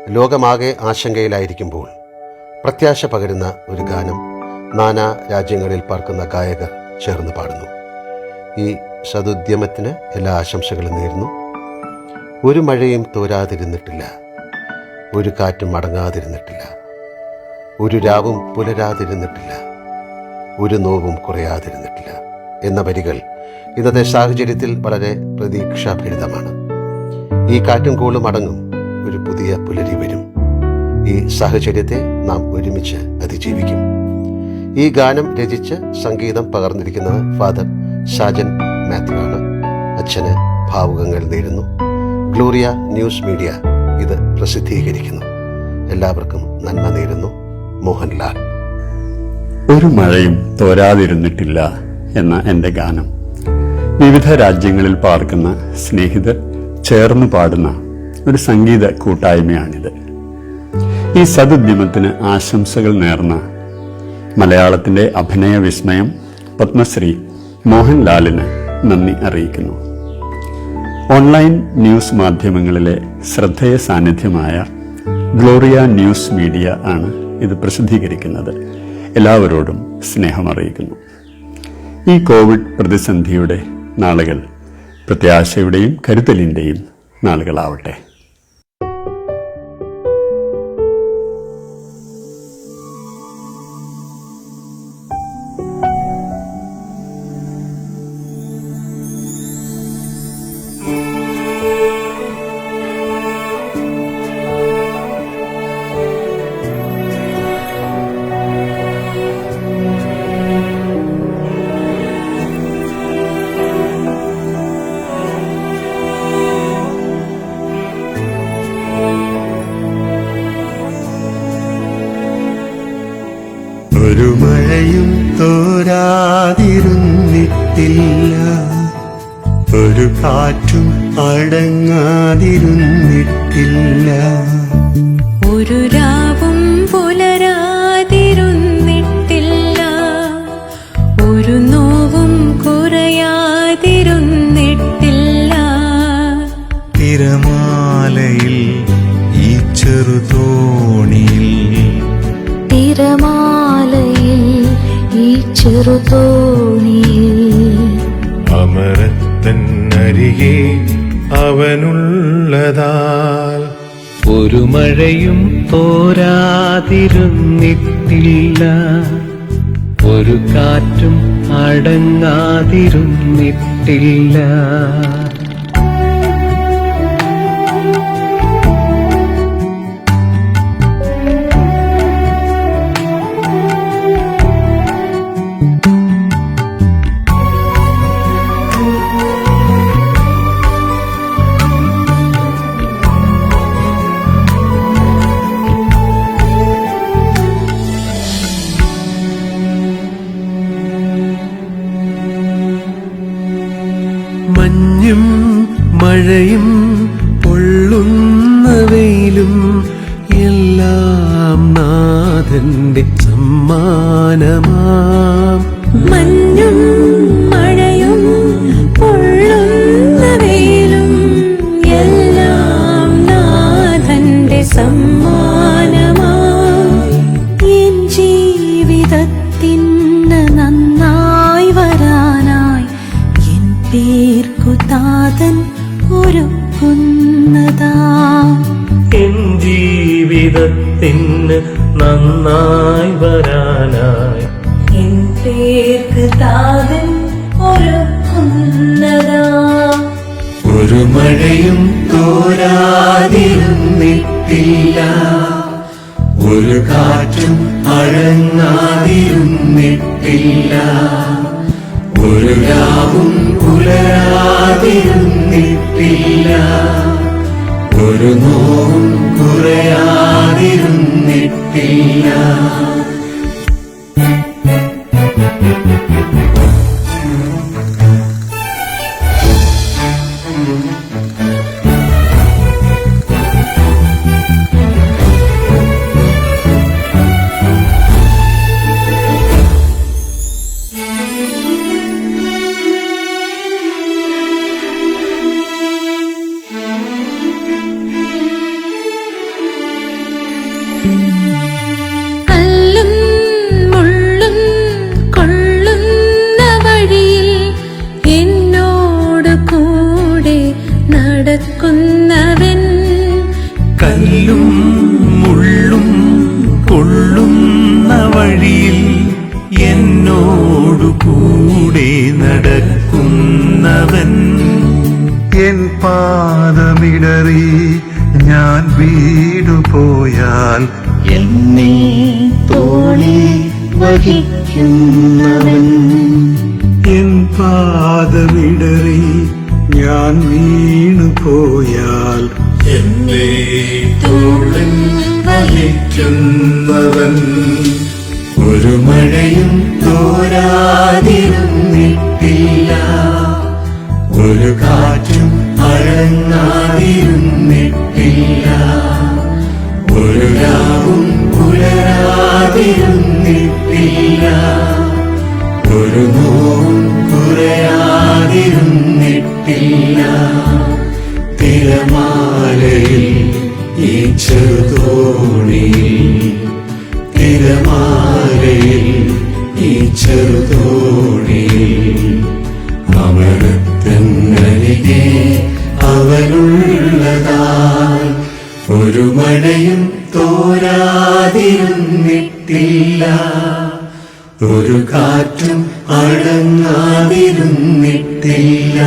ലോകമാകെ ആശങ്കയിലായിരിക്കുമ്പോൾ പ്രത്യാശ പകരുന്ന ഒരു ഗാനം നാനാ രാജ്യങ്ങളിൽ പാർക്കുന്ന ഗായകർ ചേർന്ന് പാടുന്നു. ഈ സതുദ്യമത്തിന് എല്ലാ ആശംസകളും നേരുന്നു. ഒരു മഴയും തോരാതിരുന്നിട്ടില്ല, ഒരു കാറ്റും അടങ്ങാതിരുന്നിട്ടില്ല, ഒരു രാവും പുലരാതിരുന്നിട്ടില്ല, ഒരു നോവും കുറയാതിരുന്നിട്ടില്ല എന്ന വരികൾ ഇന്നത്തെ സാഹചര്യത്തിൽ വളരെ പ്രതീക്ഷാഭരിതമാണ്. ഈ കാറ്റും കോളും അടങ്ങും, ഒരു പുതിയ പുലരി വരും. ഈ സാഹചര്യത്തെ നാം ഒരുമിച്ച് അതിജീവിക്കും. ഈ ഗാനം രചിച്ച് സംഗീതം പകർന്നിരിക്കുന്നത് ഫാദർ സാജൻ മാത്യു ആണ്. അച്ഛന് ഭാവുകങ്ങൾ നേരുന്നു. ഗ്ലോറിയ ന്യൂസ് മീഡിയ ഇത് പ്രസിദ്ധീകരിക്കുന്നു. എല്ലാവർക്കും നന്മ നേരുന്നു. മോഹൻലാൽ. ഒരു മഴയും തോരാതിരുന്നിട്ടില്ല എന്ന എൻ്റെ ഗാനം വിവിധ രാജ്യങ്ങളിൽ പാർക്കുന്ന സ്നേഹിതർ ചേർന്ന് പാടുന്ന ഒരു സംഗീത കൂട്ടായ്മയാണിത്. ഈ സതുദ്യമത്തിന് ആശംസകൾ നേർന്ന മലയാളത്തിന്റെ അഭിനയ വിസ്മയം പത്മശ്രീ മോഹൻലാലിന് നന്ദി അറിയിക്കുന്നു. ഓൺലൈൻ ന്യൂസ് മാധ്യമങ്ങളിലെ ശ്രദ്ധേയ സാന്നിധ്യമായ ഗ്ലോറിയ ന്യൂസ് മീഡിയ ആണ് ഇത് പ്രസിദ്ധീകരിക്കുന്നത്. എല്ലാവരോടും സ്നേഹം അറിയിക്കുന്നു. ഈ കോവിഡ് പ്രതിസന്ധിയുടെ നാളുകൾ പ്രത്യാശയുടെയും കരുതലിൻ്റെയും നാളുകളാവട്ടെ. ഒരു മഴയും തോരാതിരുന്നിട്ടില്ല, ഒരു കാറ്റും അടങ്ങാതിരുന്നിട്ടില്ല, ഒരു രാവും പുലരാതിരുന്നിട്ടില്ല, ഒരു നോവും കുറയാതിരുന്നിട്ടില്ല. തിരമാലയിൽ ഈ ചെറുതോണിയിൽ, തിരമാലയിൽ ഈ ചെറുതോണിയിൽ, അമരത്തന്നരികെ അവനുള്ളതാൽ ഒരു മഴയും തോരാതിരുന്നിട്ടില്ല, ഒരു കാറ്റും അടങ്ങാതിരുന്നിട്ടില്ല. മഞ്ഞും മഴയും പൊള്ളുന്ന വെയിലും എല്ലാം നാഥന്റെ സമ്മാനമാം. മഞ്ഞും മഴയും പൊള്ളുന്ന വെയിലും എല്ലാം നാഥന്റെ സമ്മാനമായി. എൻ ജീവിതത്തിന് നന്നായി വരാനായി എൻ പേർക്കു താതൻ ഒരുക്കുന്നതാ. എൻ ജീവിതത്തിന് നന്നായി വരാനായി എൻ പേർക്ക് താതൻ ഒരുക്കുന്നതാ. ഒരു മഴയും തോരാതിരുന്നിട്ടില്ല, ഒരു കാറ്റും അടങ്ങാതിരുന്നിട്ടില്ല, ഒരു രാവും പുലരാതിരുന്നിട്ടില്ല, ഒരു നോവും കുറയാതിരുന്നിട്ടില്ല. കല്ലും മുള്ളും കൊള്ളുന്ന വഴിയിൽ എന്നോട് കൂടെ നടക്കുന്നവൻ. കല്ലും മുള്ളും കൊള്ളുന്ന വഴിയിൽ എന്നോടു കൂടെ നടക്കുന്നവൻ. എൻ പാദമിടറി ഞാൻ വീണുപോയാൽ എന്നെ തോളിൽ വഹിക്കുന്നവൻ. എൻ പാദമിടറി ഞാൻ വീണുപോയാൽ എന്നെ തോളിൽ വഹിക്കുന്നവൻ. ഒരു മഴയും തോരാതിരുന്നിട്ടില്ല, ഒരു കാറ്റും അഴങ്ങാതിരുന്നിട്ടില്ല, ഒരു രാവും പുലരാതിരുന്നിട്ടില്ല, ഒരു നോവും കുറയാതിരുന്നിട്ടില്ല. തിരമാലയിൽ ഈ ചെറുതോണിയിൽ, തിരമാലയിൽ ഈ ചെറുതോണിയിൽ അമരത്തിനരികെ അവനുള്ളതാൽ ഒരു മഴയും തോരാതിരുന്നിട്ടില്ല, ഒരു കാറ്റും അടങ്ങാതിരുന്നിട്ടില്ല.